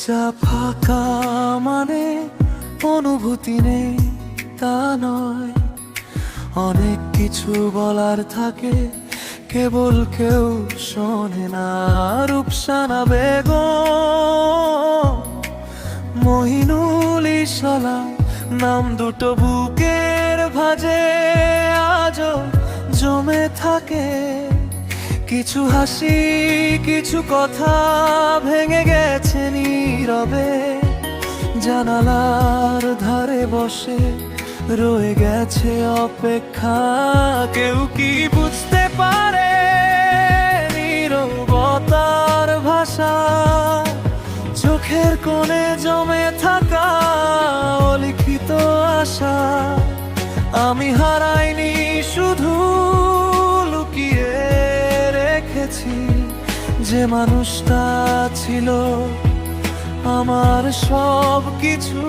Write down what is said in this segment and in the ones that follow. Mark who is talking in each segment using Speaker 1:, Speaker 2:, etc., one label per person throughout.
Speaker 1: চুপচাপ ফাঁকা মানে অনুভূতি নেই তা নয়, অনেক কিছু বলার থাকে কেবল কেউ শোনে না। রূপসানা বেগম, মহিনুল ইশলা নাম দুটো বুকের ভাঁজে আজও জমে থাকে। কিছু হাসি কিছু কথা ভেঙে গেছে নীরবে, জানালার ধারে বসে রয়ে গেছে অপেক্ষা। কেউ কি বুঝতে পারে নীরবতার ভাষা, চোখের কোণে জমে থাকা অলিখিত আশা। আমি হারাইনি, শুধু লুকিয়ে রেখেছি যে মানুষটা ছিল আমার সব কিছু।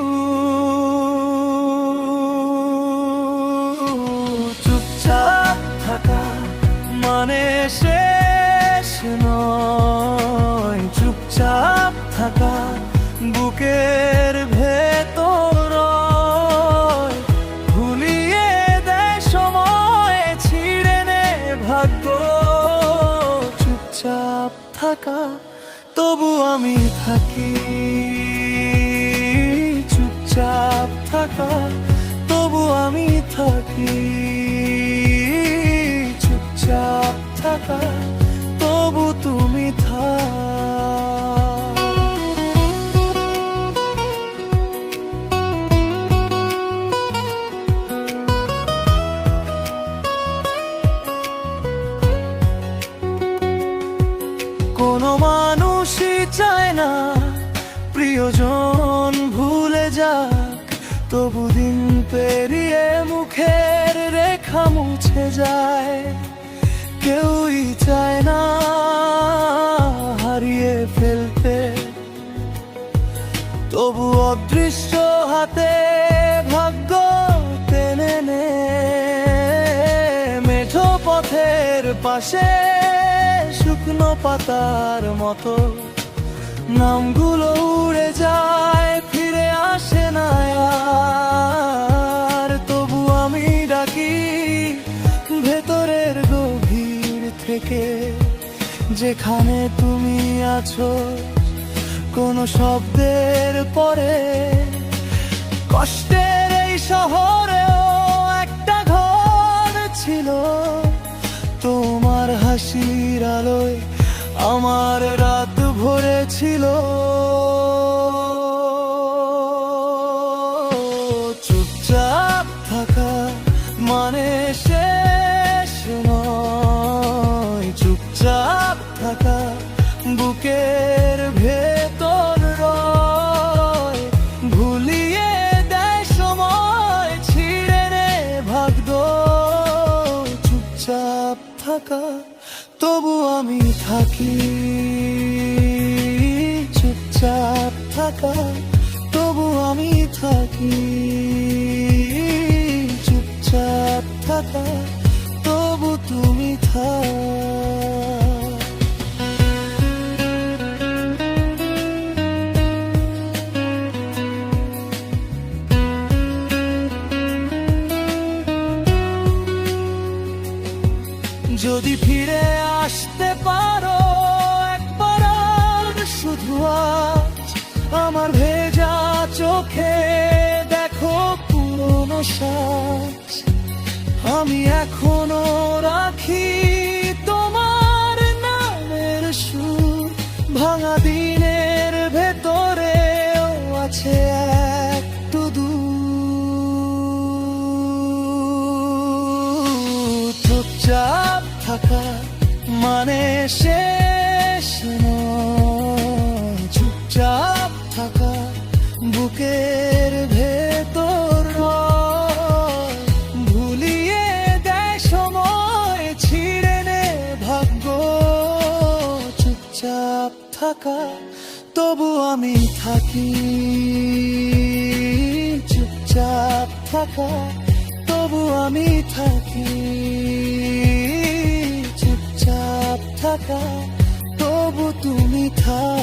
Speaker 1: চুপচাপ থাকা মানে শেষ নয়, চুপচাপ থাকা বুকের ভেতর ভুলিয়ে দেয় সময়, ছিঁড়ে নে ভাগ্য। চুপচাপ থাকা তবু আমি থাকি, চুপচাপ থাকা তবু আমি থাকি, চুপচাপ থাকা তবু তুমি কোনো মানুষই চায় না প্রিয়জন ভুলে যাক, তবু দিন পেরিয়ে মুখের রেখা মুছে যায়। কেউই চায় না হারিয়ে ফেলতে, তবু অদৃশ্য হাতে ভাগ্য টেনে নে। মেঠো পথের পাশে শুকনো পাতার মতো নামগুলো উড়ে যায়, ফিরে আসে না আর। তবু আমি ডাকি ভেতরের গভীর থেকে, যেখানে তুমি আছো কোনো শব্দের পরে। কষ্টের এই শহরেও একটা ঘর ছিল, তোমার হাসির আলোয় আমার রাত ভরেছিল। চুপচাপ থাকা মানে শেষ নয়, চুপচাপ থাকা বুকের ভেতর ভুলিয়ে দেয় সময়, ছিঁড়ে নে ভাগ্য। চুপচাপ থাকা তবু আমি থাকি, চুপচাপ থাকা তবু আমি থাকি, চুপচাপ থাকা তবু তুমি যদি ফিরে আসতে পারো একবার আর, শুধু আজ আমার ভেজা চোখে দেখো পুরনো সাজ। আমি এখনো রাখি তোমার নামের সুর, ভাঙা দিনের ভেতরেও আছে একটু দূর। চুপচাপ থাকা মানে শেষ নয়, চুপচাপ থাকা বুকের ভেতর ভুলিয়ে দেয় সময়, ছিঁড়ে নে ভাগ্য। চুপচাপ থাকা তবু আমি থাকি, চুপচাপ থাকা তবু আমি থাকি, চুপচাপ থাকা তবু তুমি থাক।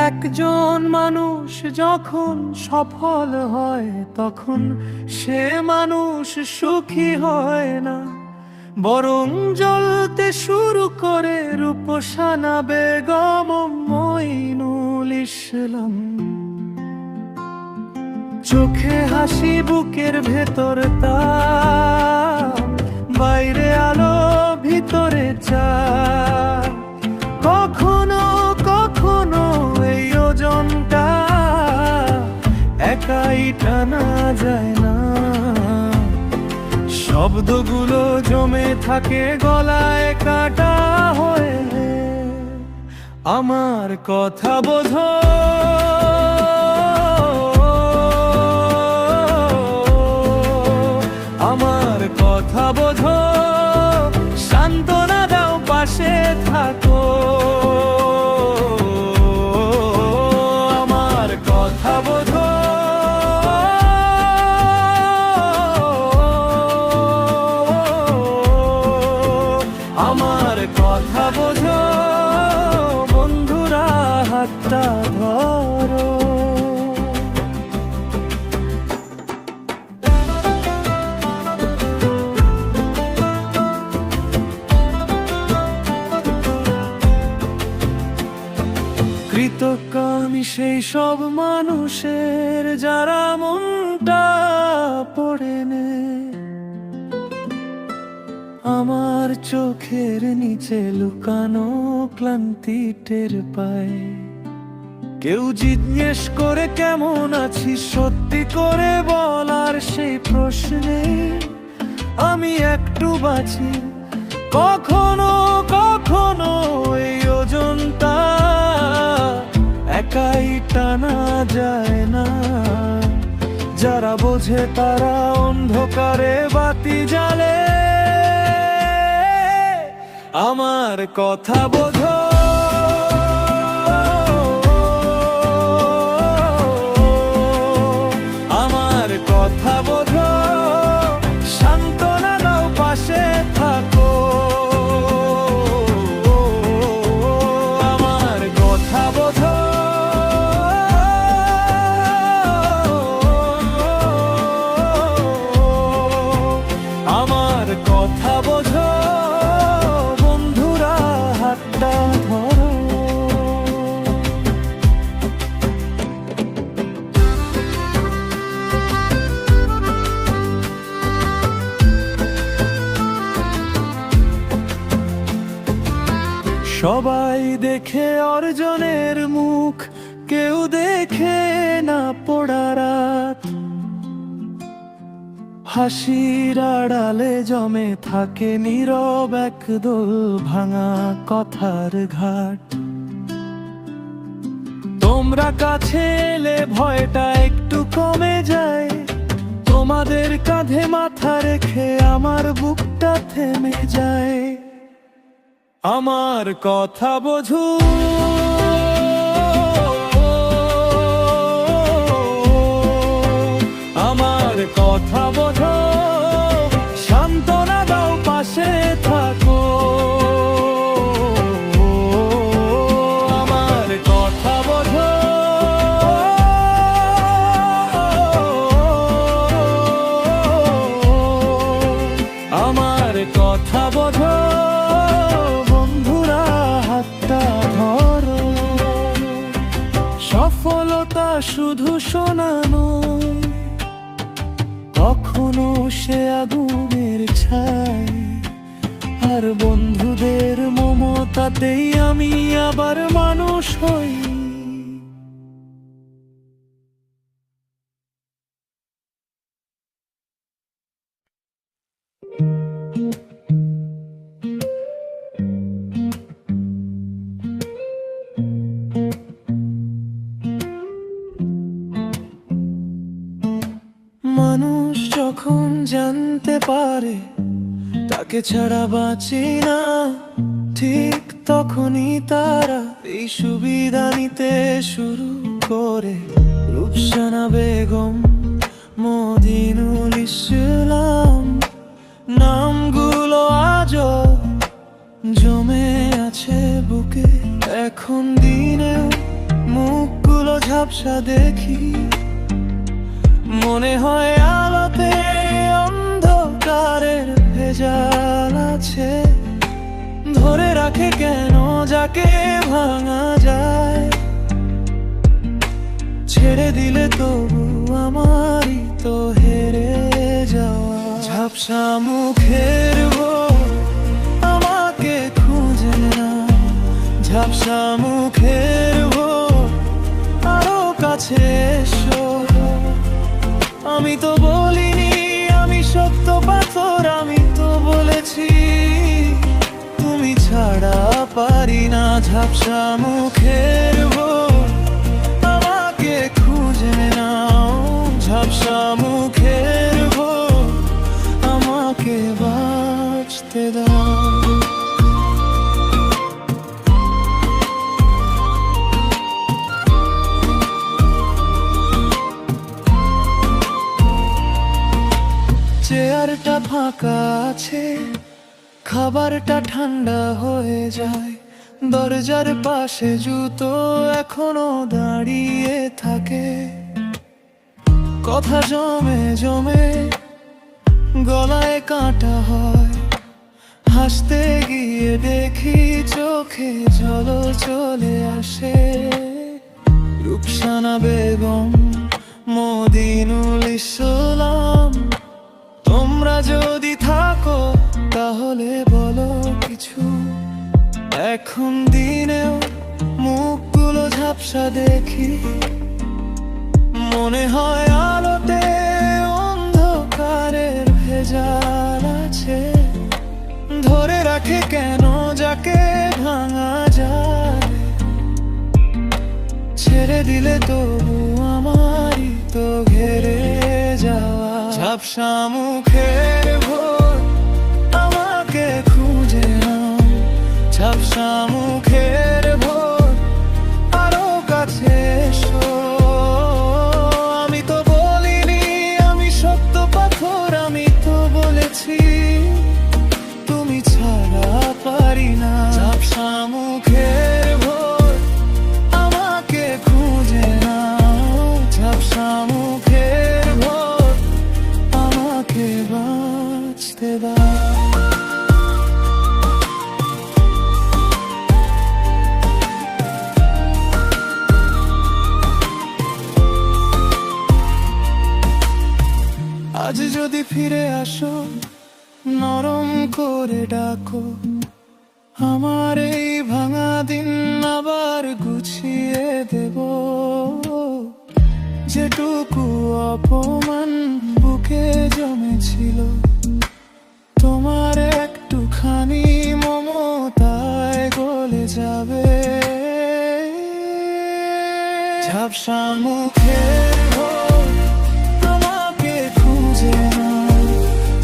Speaker 1: একজন মানুষ যখন সফল হয় তখন সে মানুষ সুখী হয় না, বরং জ্বলতে শুরু করে রূপসানা বেগম মঈনুল ইসলাম। চোখে হাসি, বুকের ভেতর তাপ, বাইরে আলো ভিতরে চাপ। কখনো কখনো এই ওজনটা একাই টানা যায় না, শব্দগুলো জমে থাকে গলায় কাটা হয়ে। আমার কথা বোঝো, আমার কথা বোঝো, সান্ত্বনা দাও, পাশে থাকো। আমার কথা বোঝো, আমার কথা বোঝো, বন্ধুরা হাতটা ধরো। কৃতজ্ঞ আমি সেই সব মানুষের যারা মনটা পড়ে নে, আমার চোখের নিচে লুকানো ক্লান্তি টের পায়। কেউ জিজ্ঞেস করে কেমন আছিস, সত্যি করে বলার সেই প্রশ্নে আমি একটু বাঁচি। কখনো কখনো এই ওজনটা একাই টানা যায় না, যারা বোঝে তারা অন্ধকারে বাতি জ্বালে। আমার কথা বোঝো, আমার কথা বোঝো, সান্ত্বনা দাও, পাশে থাকো। আমার কথা বোঝো, আমার কথা বোঝো, বন্ধুরা হাতটা ধরো। সবাই দেখে অর্জনের মুখ, কেউ দেখে না পোড়া রাত। হাসির আড়ালে জমে থাকে নীরব একদল ভাঙা কথার ঘাট। তোমরা কাছে এলে ভয়টা একটু কমে যায়, তোমাদের কাঁধে মাথা রেখে আমার বুকটা থেমে যায়। আমার কথা বোঝো, আমার কথা বোঝো, সান্ত্বনা দাও, পাশে থাকো। আমার কথা বোঝো, আমার কথা বোঝো, বন্ধুরা হাতটা ধরো। সফলতা শুধু শোনানো, কখনো সে আগুনের ছাই, আর বন্ধুদের মমতাতেই আমি আবার মানুষ হই। মানুষ যখন জানতে পারে তাকে ছাড়া বাঁচি না, ঠিক তখনই তারা এই সুবিধা নিতে শুরু করে। রূপসানা বেগম, মঈনুল ইসলাম, নামগুলো আজও জমে আছে বুকে। এখন দিনেও ঝাপসা দেখি, মনে হয় আলোতে অন্ধকারের ভেজাল আছে। ধরে রাখে কেন যাকে ভাঙা যায়, ছেড়ে দিলে তবু আমারই তো হেরে যাওয়া। ঝাপসা মুখের ভোর আমাকে খুঁজে না, ঝাপসা মুখের ভোর আরো কাছে এসো। আমি তো বলিনি আমি শক্ত পাথর, আমি তো বলেছি তুমি ছাড়া পারি না। ঝাপসা মুখের ভোর আমাকে খুঁজে নাও, ঝাপসা মুখের ভোর আমাকে বাঁচতে দাও। চেয়ারটা ফাঁকা আছে, খাবারটা ঠান্ডা হয়ে যায়, দরজার পাশে জুতো এখনো দাঁড়িয়ে থাকে। কথা জমে জমে গলায় কাঁটা হয়, হাসতে গিয়ে দেখি চোখে জল চলে আসে। রুকসানা বেগম, মদিনুল ইসলাম, তোমরা যদি থাকো তাহলে বলো কিছু। এখন দিনেও মুখগুলো ঝাপসা দেখি, মনে হয় আলোতে অন্ধকারের ভেজাল আছে। ধরে রাখে কেন যাকে ভাঙা যায়, ছেড়ে দিলে তবু আমারই তো ঘেরে যাওয়া। ঝাপসা মুখের ভোর আমাকে খুঁজে নাও, ঝাপসা মুখের ভোর আরো কাছে এসো। আমি তো বলিনি আমি শক্ত পাথর, আমি তো বলেছি তুমি ছাড়া পারি না। ঝাপসা মুখের ভোর আমাকে খুঁজে নাও, ঝাপসা মুখের ভোর আমাকে বাঁচতে দাও। আজ যদি ফিরে আসো নরম করে ডাকো, আমার এই ভাঙা দিন আবার গুছিয়ে দেব। যেটুকু অপমান বুকে জমেছিল, তোমার একটুখানি মমতায় গলে যাবে। ঝাপসা মুখের ভোর আমাকে খুঁজে নাও,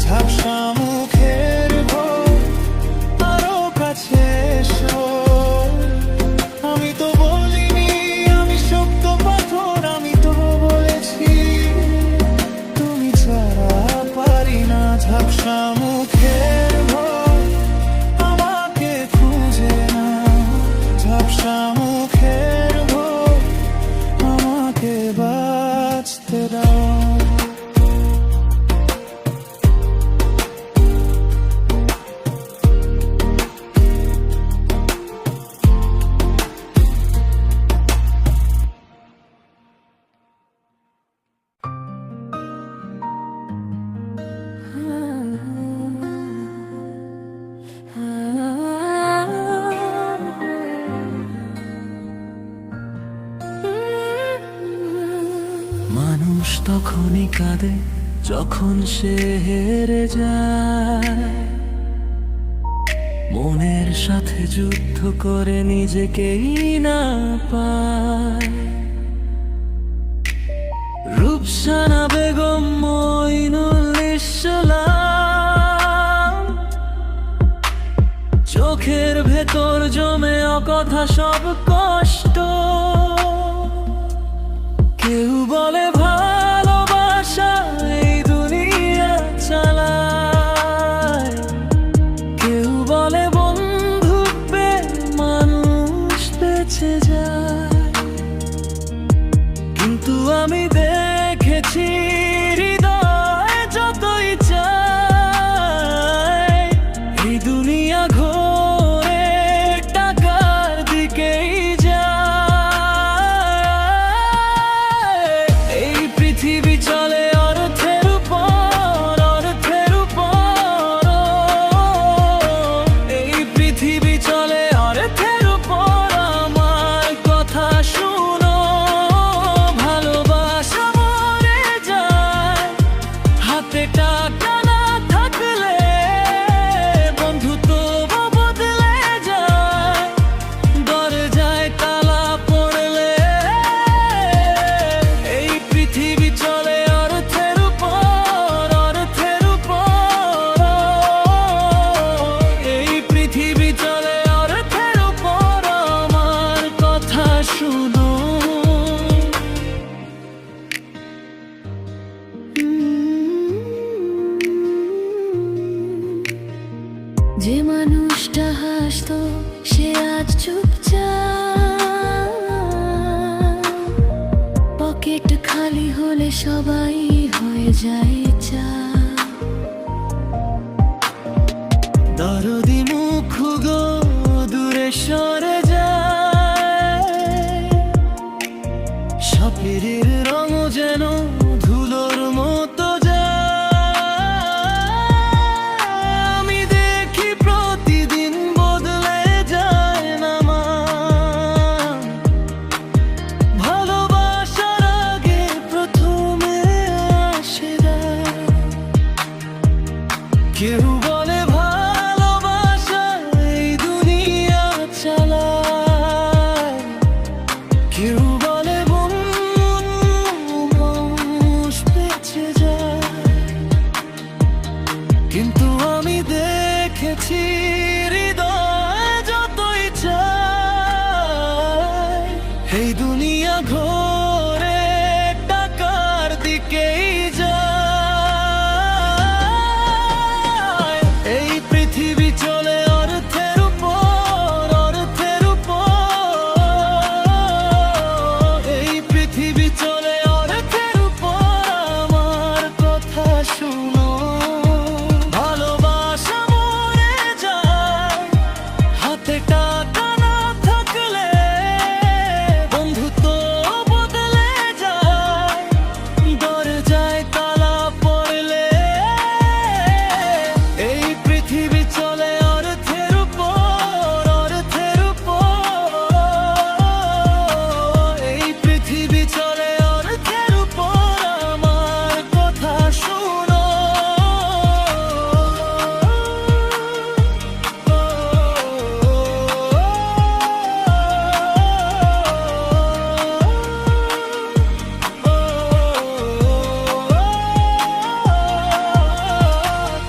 Speaker 1: ঝাপসা মুখের ভোর আরো কাছে এসো। আমি তো বলিনি আমি শক্ত পাথর, আমি তো বলেছি তুমি ছাড়া পারি না। ঝাপসা মুখের ভোর আমাকে খুঁজে নাও, ঝাপসা মুখের ভোর আমাকে বাঁচতে দাও। মানুষ তখনই কাঁদে যখন সে হেরে যায়, মনের সাথে যুদ্ধ করে নিজেকেই না পায়। রূপসানা বেগম, মইনুল ইসলাম, চোখের ভেতর জমে অকথা সব কষ্ট। কেউ বলে ভালোবাসা এই দুনিয়া চালায়, কেউ বলে বন্ধুত্বে মানুষ বেঁচে যায়। কিন্তু আমি দেখেছি হৃদয় যতই চায় এই দুনিয়া ঘোরে টাকার দিকেই যায়। এই পৃথিবী চলে অর্থের উপর, অর্থের উপর। এই পৃথিবী চলে অর্থের উপর। আমার কথা শুনো, ভালোবাসা মরে যায় হাতে টাকা না থাকলে, বন্ধুত্ব বদলে যায় দরজায় তালা পড়লে। এই পৃথিবী চলে অর্থের উপর, অর্থের উপর। এই পৃথিবী চলে অর্থের উপর। আমার কথা শুনো। যে মানুষটা হাসতো সে আজ চুপচাপ, পকেট খালি হলে সবাই হয়ে যায় চা। দরদি মুখ গো দূরে সরে যায়, সাপের রং যেন ধুলোর মতো যায়। আমি দেখি প্রতিদিন বদলে যায় না মা, ভালোবাসার আগে প্রথমে আসে রাগ। কেউ বলে ভালোবাসা এই দুনিয়া চালায়, কেউ বলে মানুষ বেঁচে যায়। কিন্তু আমি দেখেছি হৃদয় যতই চায় এই দুনিয়া ঘোরে টাকার দিকেই যায়। এই পৃথিবী চলে অর্থের উপর, অর্থের উপর। এই পৃথিবী চলে অর্থের উপর। আমার কথা শুনো, ভালোবাসা মরে যায় হাতে টাকা না থাকলে, বন্ধুত্ব বদলে যায় দরজায় তালা পড়লে। এই পৃথিবী চলে অর্থের উপর, অর্থের উপর। এই পৃথিবী চলে অর্থের উপর। আমার কথা শুনো।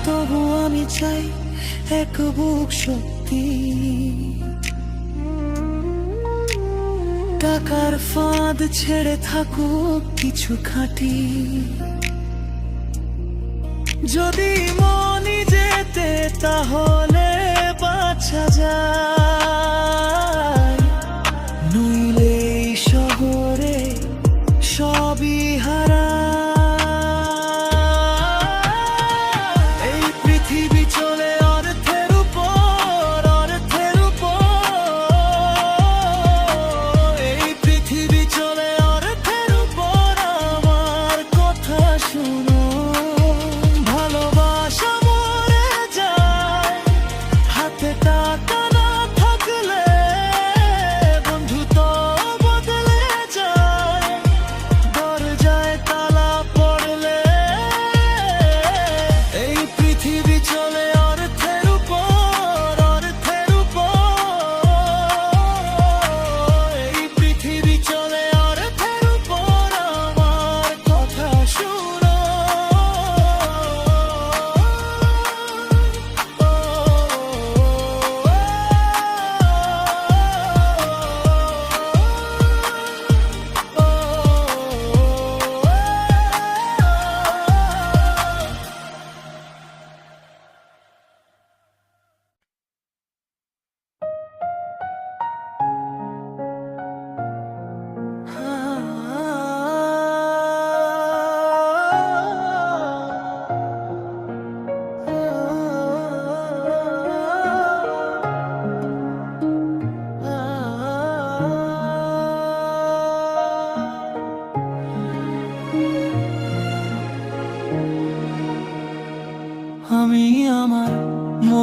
Speaker 1: তবু আমি চাই এক বুক সত্যি, টাকার ফাঁদ ছেড়ে থাকুক কিছু খাঁটি। যদি মনি যেতে তাহলে বাঁচা যায়, নইলে এই শহরে সবই হারা। এই পৃথিবী চলে অর্থের উপর, অর্থের উপর। এই পৃথিবী চলে অর্থের উপর। আমার কথা শুনো, ভালোবাসা মরে যায় হাতে টাকা না থাকলে,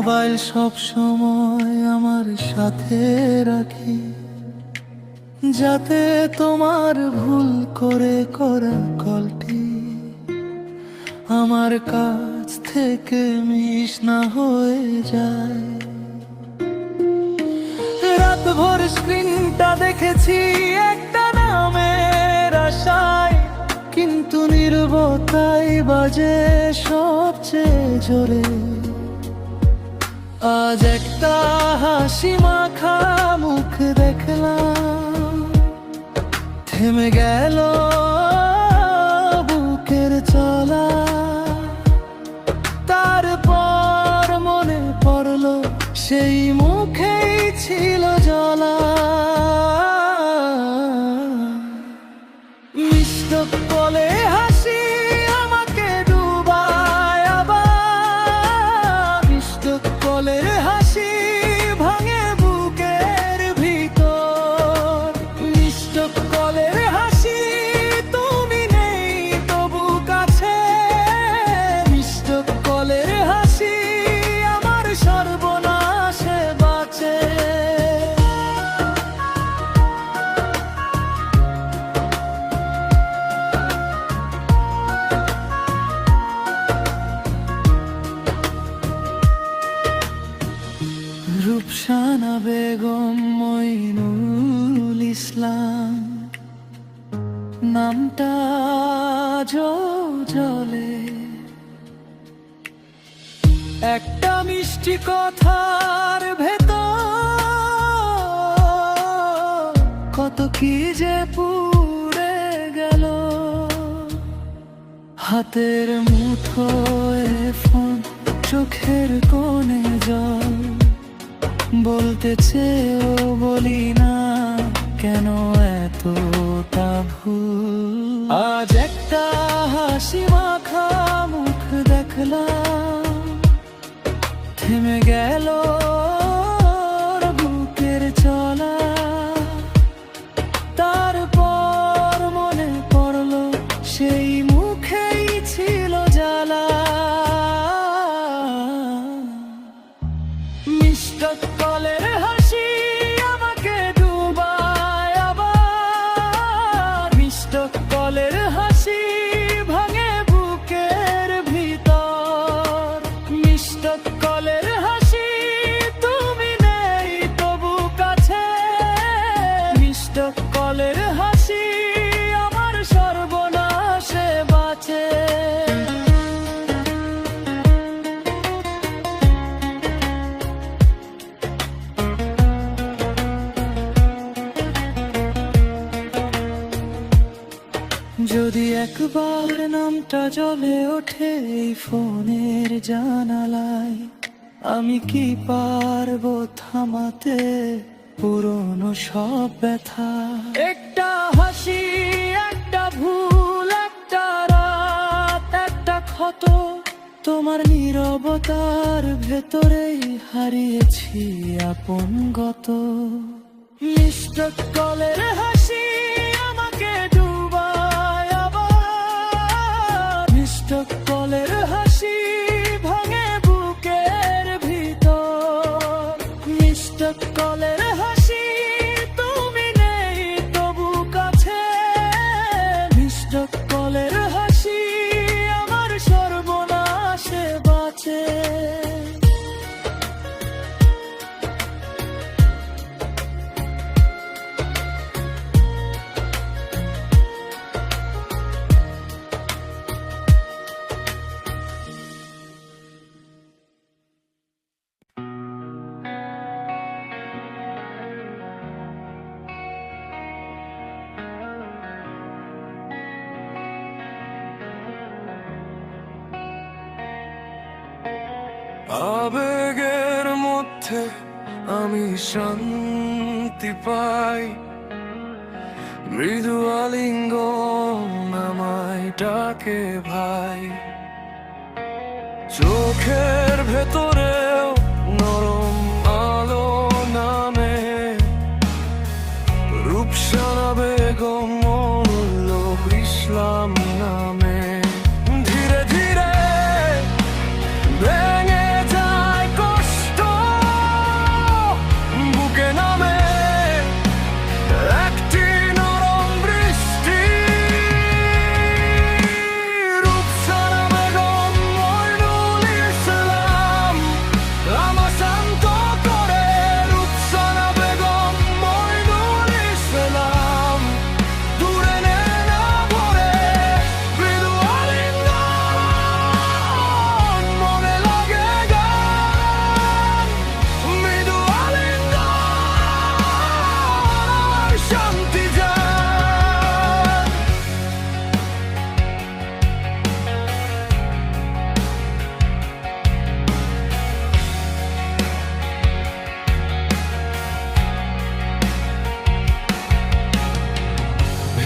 Speaker 1: মোবাইল সব সময় আমার সাথে রাখি, যাতে তোমার ভুল করে করা কলটি আমার কাছ থেকে মিস না হয়ে যায়। রাত ভর স্ক্রিনটা দেখেছি একটা নামের আশায়, কিন্তু নীরবতাই বাজে সবচেয়ে জোরে। আজ একটা হাসি মাখা মুখ দেখলাম, থেমে গেল বুকের চলা। তারপর মনে পড়লো সেই মুখেই ছিল জ্বলা। মিষ্ট বলে হাসি আমাকে ডুবায় আবার, মিষ্ট কলের হাসি ভাঙে বুকের ভিতর। মিষ্ট কলের হাসি তুমি নেই তবু কাছে, মিষ্ট কলের হাসি আমার সর্বনাশে বাঁচে। রূপসানা বেগম মইনুল ইসলাম নামটা জলে, একটা মিষ্টি কথার ভেতর কত কি যে পুড়ে গেল। হাতের মুঠোয় ফোন, চোখের কোণে জল, বলতে চেয়েও বলি না কেন এতটা ভুল। আজ একটা হাসি মাখা মুখ দেখলাম, থেমে গেল বুকের চলা। তারপর মনে পড়লো সেই মুখেই ছিল জ্বালা। মিষ্ট কলের হাসি আমাকে ডুবায় আবার, মিষ্ট কলের হাসি ভাঙে বুকের ভিতর। মিষ্ট কলের হাসি তুমি নেই তবু কাছে, মিষ্ট কলের হাসি আমার সর্বনাশে বাঁচে। যদি একবার নামটা জ্বলে ওঠে এই ফোনের জানালায়, আমি কি পারবো থামাতে পুরনো সব ব্যথা। একটা হাসি, একটা ভুল, একটা রাত, একটা ক্ষত, তোমার নীরবতার ভেতরেই হারিয়েছি আপন গত। মিষ্ট কলের হাসি আমাকে ডুবায় আবার, মিষ্ট কলের হাসি ভাঙে বুকের ভিতর। মিষ্ট কলের হাসি তুমি নেই তবু কাছে, মিষ্ট কলের হাসি আমার সর্বনাশে বাঁচে। আবেগের মধ্যে আমি শান্তি পাই, মৃদু আলিঙ্গন আমায় ডাকে ভাই। চোখের ভেতরেও নরম আলো নামে, রূপসানা বেগম মইনুল ইসলাম নামে। ধীরে ধীরে ভেঙে যায় কষ্ট,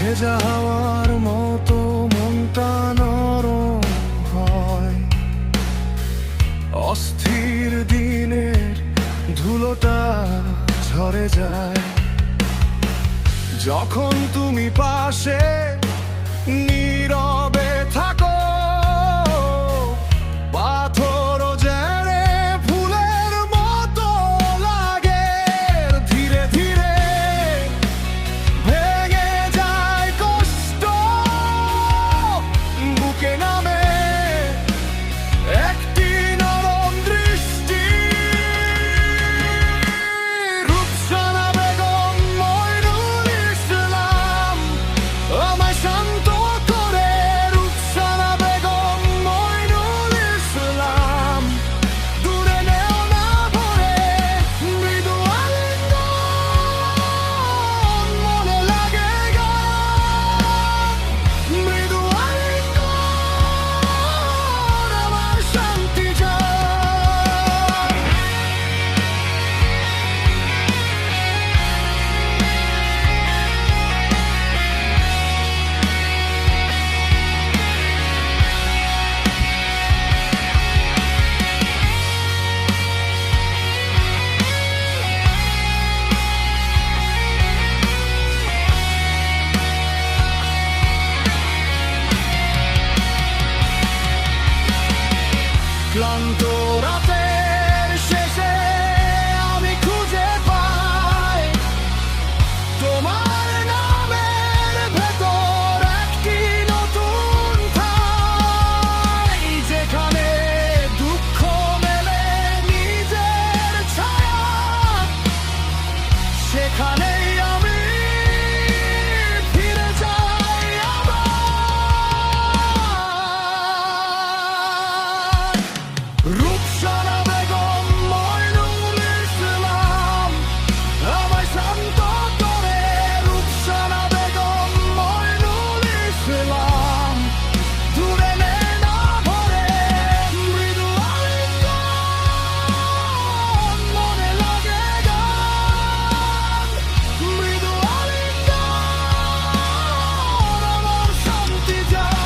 Speaker 2: ভেজা হাওয়ার মতো মনটা নরম হয়, অস্থির দিনের ধুলোটা ঝরে যায় যখন তুমি পাশে নীরবে থাকো। পাথর জেনে ফুলের মতো লাগে, ধীরে ধীরে ভেঙে যায় কষ্ট, বুকে নামে একটি নরম দৃষ্টি। রূপসানা বেগম মইনুল ইসলাম আমায় শান্ত করে, রূপসানা বেগম মইনুল ইসলাম দূরে নেও না ভরে, মৃদু আলিঙ্গন মনে লাগে গান, মৃদু আলিঙ্গন আমার শান্তি চায়। ক্লান্ত রাতের শেষে আমি খুঁজে পাই তোমার নামের ভেতর একটি নতুন ঠাঁই, যেখানে দুঃখ মেলে নিজের ছায়া, সেখানেই আমি ফিরে যাই আবার। রূপসানা বেগম মইনুল ইসলাম আমায় শান্ত করে, রূপসানা বেগম মইনুল ইসলাম দূরে নে না ভরে, মৃদু আলিঙ্গন মনে লাগে গান, মৃদু আলিঙ্গন আমার শান্তি চায়।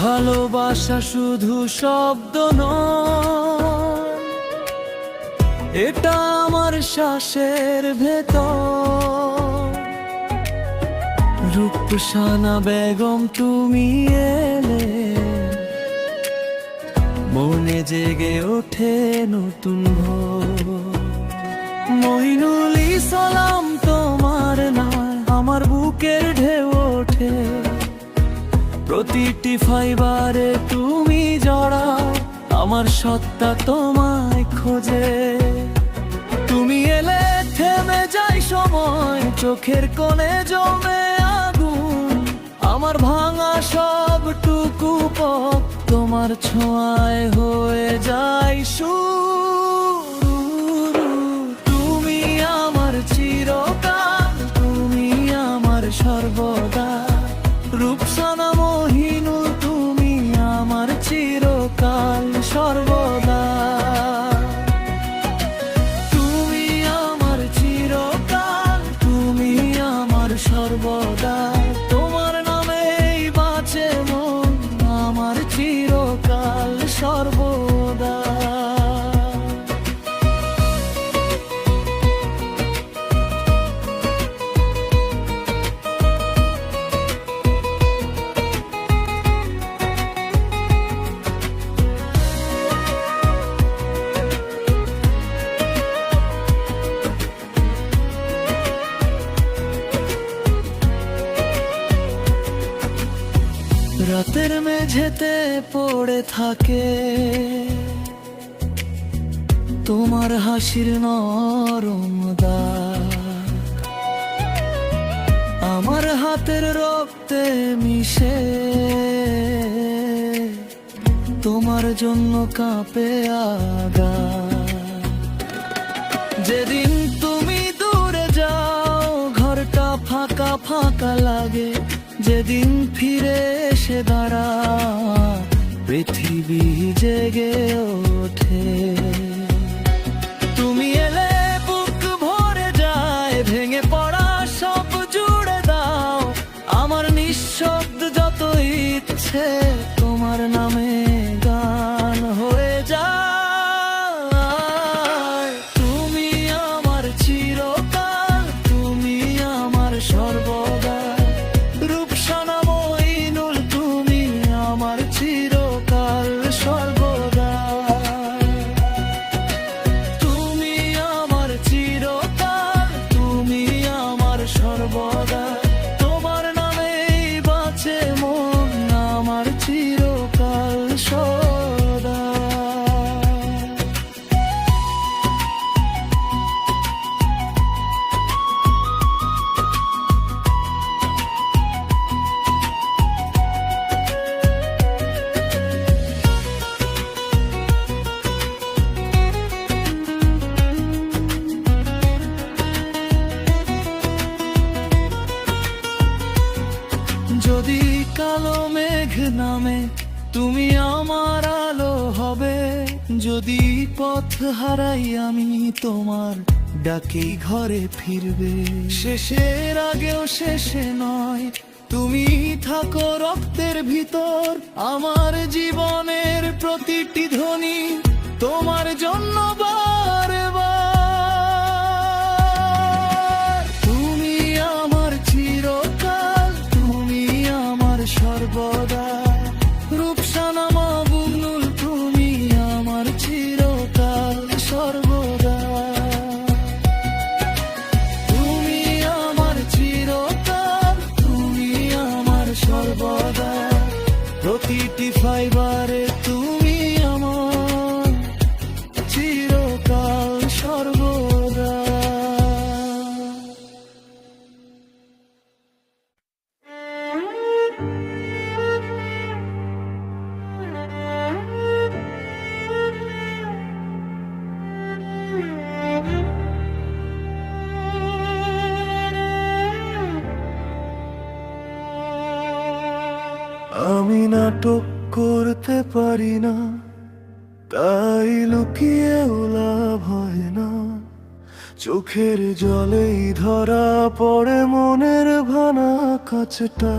Speaker 1: ভালোবাসা শুধু শব্দ নয়, এটা আমার শ্বাসের ভেতর। রূপসানা বেগম তুমি এলে, মনে জেগে ওঠে নতুন ভোর। মইনুল ইসলাম তোমার নাম আমার বুকের ঢেউ ওঠে, প্রতিটি ফাইবারে তুমি জড়াও, আমার সত্তা তোমায় খোঁজে। তুমি এলে থেমে যায় সময়, চোখের কোণে জমে আগুন, আমার ভাঙা সবটুকু পথ তোমার ছোঁয়ায় হয়ে যায় শুরু। তুমি আমার চিরকাল, তুমি আমার সর্বদা। রূপসানা মইনুল তুমি আমার চিরকাল সর্বদা, তুমি আমার চিরকাল, তুমি আমার সর্বদা। তোমার নামেই বাঁচে মন আমার চিরকাল সর্বদা। মেঝেতে পড়ে থাকে তোমার হাসির নরম দাগ, আমার হাতের রক্তে মিশে তোমার জন্য কাঁপে আগা। যেদিন তুমি দূরে যাও ঘরটা ফাঁকা ফাঁকা লাগে, যেদিন ফিরে এসে দাঁড়া পৃথিবী জেগে ওঠে। তুমি এলে বুক ভরে যায়, ভেঙে পড়া সব জুড়ে দাও, আমার নিঃশব্দ যত ইচ্ছে তোমার নামে গান হয়ে যায়। তুমি আমার চিরকাল, তুমি আমার সর্বদা, রূপসানা মঈনুল তুমি আমার চিরকাল সর্বদা। তুমি আমার চিরকাল, তুমি আমার সর্বদা, তোমার নামেই বাঁচে মন আমার চিরকাল সদা। যদি কালো মেঘ নামে তুমি আমার আলো হবে, যদি পথ হারাই আমি তোমার ডাকেই ঘরে ফিরবে। শেষের আগেও শেষে নয়, তুমি থাকো রক্তের ভিতর, আমার জীবনের প্রতিটি ধ্বনি তোমার জন্য বারবার। তুমি আমার চিরকাল, তুমি আমার সর্বদা, রূপসানা মঈনুল তুমি আমার চিরকাল সর্বদা। তুমি আমার চিরকাল, তুমি আমার সর্বদা, প্রতিটি ফাইবারে তুমি আমার চিরকাল সর্বদা। আমি নাটক করতে পারি না, তাই লুকিয়েও লাভ হয় না, চোখের জলেই ধরা পড়ে মনের ভানা কাছটা।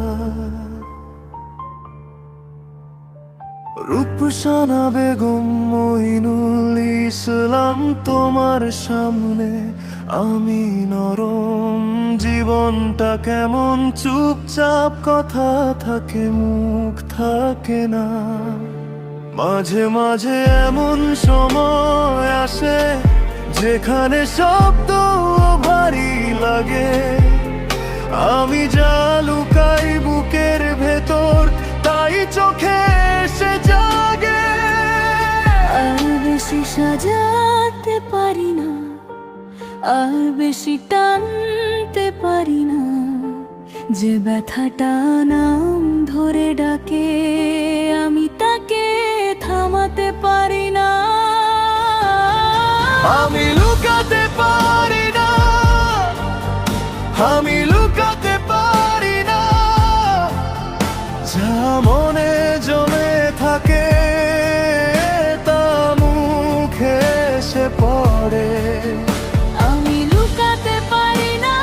Speaker 1: রূপসানা বেগম মঈনুল ইসলাম তোমার সামনে আমি নরম, জীবনটা কেমন চুপচাপ, কথা থাকে মুখ থাকে না। মাঝে মাঝে এমন সময় আসে যেখানে শব্দ ভারী লাগে, আমি যা লুকাই বুকের ভেতর তাই চোখে এসে জাগে।
Speaker 3: আর বেশি সাজাতে পারি না, আর বেশি টানতে পারি না, যে ব্যথাটা নাম ধরে ডাকে আমি তাকে থামাতে পারি না।
Speaker 1: আমি লুকাতে পারি না, আমি লুকাতে পারি না, যা মনে জমে থাকে তা মুখে এসে পড়ে।
Speaker 3: আমি লুকাতে পারি না,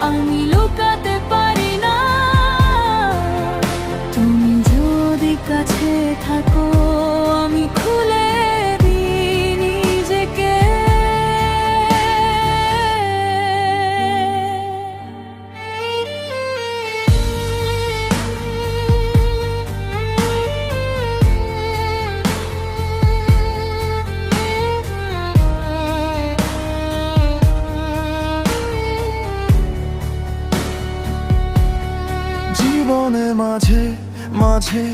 Speaker 3: আমি লুকাতে পারি না, তুমি যদি কাছে থাকো আমি খুলে দিই নিজেকে।
Speaker 2: মাঝে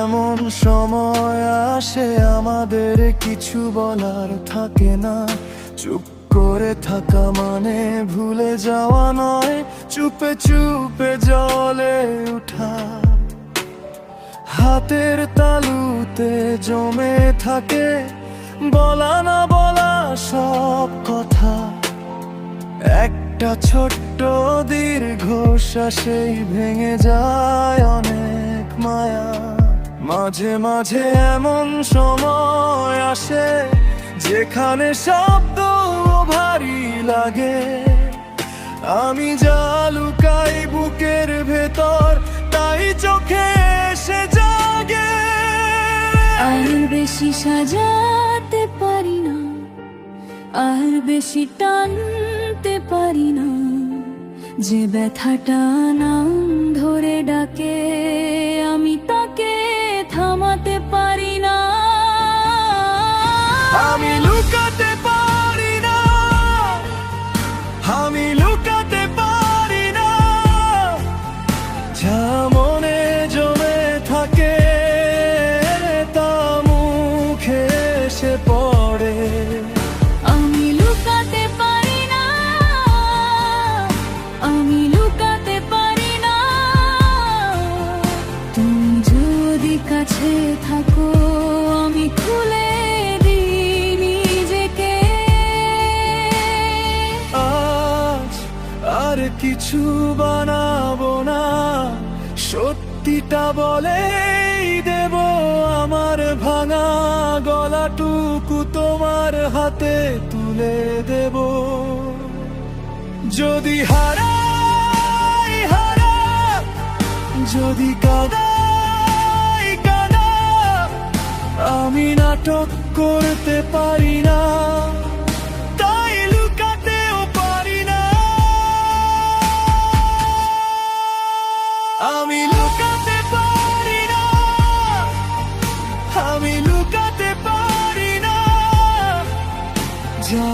Speaker 2: এমন সময় আসে আমাদের কিছু বলার থাকে না। চুপ করে থাকা মানে ভুলে যাওয়া নয়, চুপে চুপে জলে উঠা। হাতের তালুতে জমে থাকে বলা না বলা সব কথা। একটা ছোট্ট দীর্ঘশ্বাসেই ভেঙে যায় অনেক মায়া। মাঝে মাঝে এমন সময় আসে যেখানে শব্দ ভারী লাগে। আমি যা লুকাই বুকের ভেতর তাই চোখে এসে জাগে।
Speaker 3: আর বেশি সাজাতে পারি না, আর বেশি টানতে পারি না। যে ব্যথাটা নাম ধরে ডাকে আমি তাকে থামাতে পারি না।
Speaker 2: আমি লুকাতে পারি না, আমি লুকাতে পারি না। যা মনে জমে থাকে তা মুখে এসে পড়ে।
Speaker 3: আমি লুকাতে পারি না, আমি লুকাতে পারি না। তুমি যদি কাছে থাকো আমি খুলে দিই নিজেকে।
Speaker 2: আজ আর কিছু বানাবো না, সত্যিটা বলেই দেব। আমার ভাঙা গলাটুকু তোমার হাতে তুলে দেব। যদি হারাই হারা, যদি কাদাই কাদা, আমি নাটক করতে পারি না, তাই লুকাতেও পারি না। আমি লুকাতে পারি না, আমি লুকাতে পারি না। যা